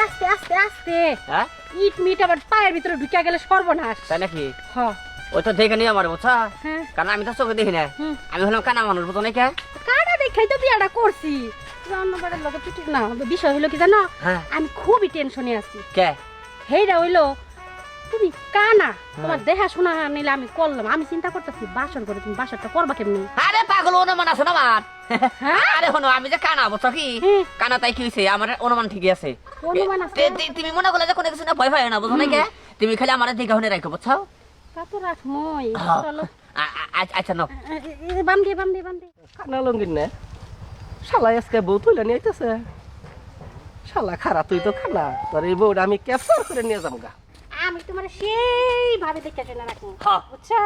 আস্তে আস্তে আস্তে আস্তে হ্যাঁ ইট মিট আবার পায়ের ভিতরে ঢুকে গেলে সর্বনাশ। তাই নাকি? হ্যাঁ ওই তো দেখে নিয়ে আমার বুঝছা, হ্যাঁ কারণ আমি তো চোখে দেখি না। আমি হলাম কানা মানুষ, বুঝো নাকি? কাটা দেখাই তো বিয়াটা করছি। অন্যবারের লোকে পিটি না, বিষয় হইলো কি জানো, হ্যাঁ আমি খুবই টেনশনে আছি। কে? হেইটা হইলো তুমি কানা, তোমার দেখাশোনা নিলে আমি করলাম। আমি চিন্তা করতেছি বাসর করে তুমি বাসরটা করবা কেমনি? আরে পাগল, অনুমান আছে না আমার? হ্যাঁ? আরে হনো, আমি যে কানা বুঝছো কি? হুম। কানা তাই কি হয়েছে, আমার অনুমান ঠিকই আছে। অনুমান আছে? তুমি মনে করলে যে কোনো কিছু না ভয় ভয় না, বুঝো নাকি? তুমি খালি আমার দিকে হনে রাখো, বুঝছো? তা তো রাখমই। হ্যাঁ। চলো আচ্ছা নাও। বাম দিয়ে বাম দিয়ে বাম দিয়ে। কানা লঙ্গিন না শালা আজকে বউ তুলে নিয়ে আইতেছে। শালা খারাপ, তুই তো খানা, তোর এই বউটা আমি ক্যাপচার করে নিয়ে যাবো গা। আমি তোমার সেই ভাবে দেখে শুনে রাখবো, হ্যাঁ। বুঝছো?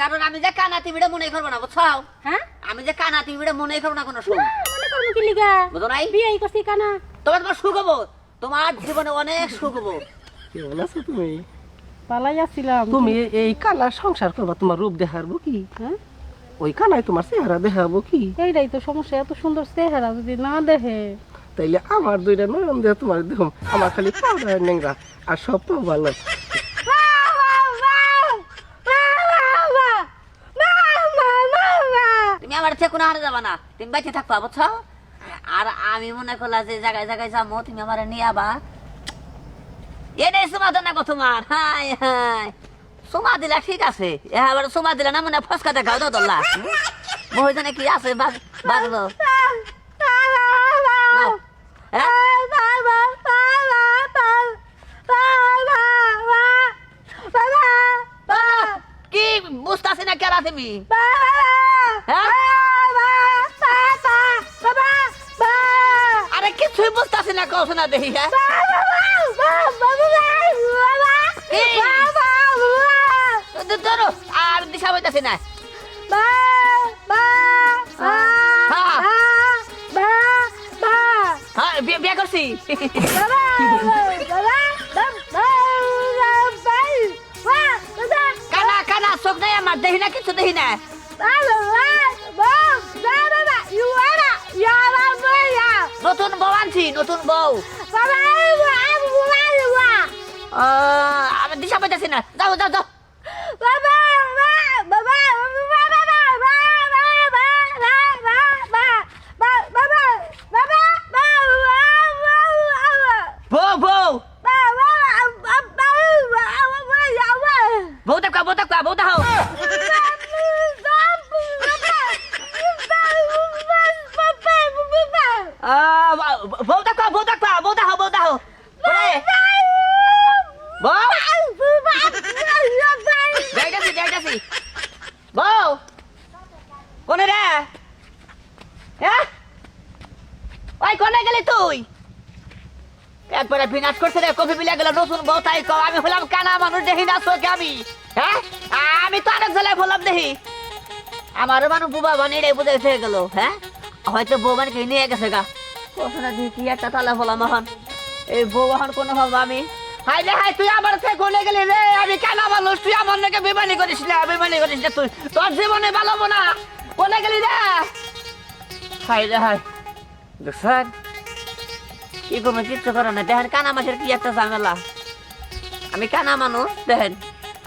কারণ আমি যে কানা টিভিটা মনে করবো না, বুঝছো? হ্যাঁ আমি যে কানা টিভিটা মনে করবো না কোনো সময়, মনে করবো কি লিগা? বুঝো নাই? বিয়ে করছি কানা। তোমার সুখ হবো, তোমার জীবনে অনেক সুখ হবো। কেমন আছো তুমি? পালাই আসছিলাম। তুমি এই কানা সংসার করবা, তোমার রূপ দেখাবো কি? হ্যাঁ ওই কানায় তোমার চেহারা দেখাবো কি? এইটাই তো সমস্যা, এত সুন্দর চেহারা যদি না দেখে। তাইলে আমার দুইটা নয়ন দেহ তোমার দেখুন, আমার খালি পাউডার নেংরা আর সব তো ভালো। তুমি আমার থেকে কোনো হারে যাবা না, তুমি বেঁচে থাকবা, বুঝছো? আর আমি মনে করলা যে জায়গায় জায়গায় যাবো, তুমি আমার নিয়ে আবা। এনেই সুমা দেন না গো তোমার। হাই হাই, সুমা দিলা ঠিক আছে, এবার সুমা দিলা না মনে ফসকা দেখাও তো দল্লা। মহিদানে কি আছে বাজলো? নাও। হ্যাঁ? কি বুঝতাছি না কেরা তুমি? হ্যাঁ? আরে কিছুই বুঝতাছি না, কও শোনা দেখি। হ্যাঁ ধরো, আর দিশা বইতাছি না। হ্যাঁ বিয়ে করছি। কানা কানা চোখ নাই আমার, দেখি না কিছু দেখি না। নতুন বউ আনছি, নতুন বউ। আমি দিশা পাইতেছি না, যাও যাও যাও। বউ বউ বউ দেখো, বউ দেখো, বউ দেখো। বউ দেখো, বউ দেখো, বউ দেখো, বউ দেখো। বউ যাইতাছি যাইতাছি। বউ কোনে রে? হ্যাঁ ওই কোনে গেলি তুই? একবারে বিনাশ করছে রে, কফি বিলে গেল নতুন বউ। তাই কও আমি হলাম কানা মানুষ, দেখি না চোখে আমি? হ্যাঁ আমি তো আরেক জেলায় বললাম দেখি। আমারও মানুষ বুবা বানিয়ে বুঝাইতে গেল। হ্যাঁ হয়তো বউ বানিয়ে নিয়ে গেছে গা। কোশোনা দিয়ে কি একটা তালা বললাম এখন, এই বউ এখন কোনো ভাবো আমি। হাই রে হাই, তুই আমার থেকে কোনে গেলি রে? আমি কানা মানুষ, তুই আমার নাকি বেমানি করিস না, বেমানি করিস না। তুই তোর জীবনে ভালো না, কোনে গেলি রে? হাই রে হাই, দেখছেন কি করবো, কিচ্ছু করে না। দেখেন কানা মাসের কি একটা ঝামেলা। আমি কানা মানুষ, দেখেন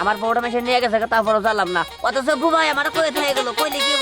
আমার বউটা মেশে নিয়ে গেছে, তারপরে জানলাম না। অথচ বুবাই আমার কয়ে থেকে গেল, কইলে কি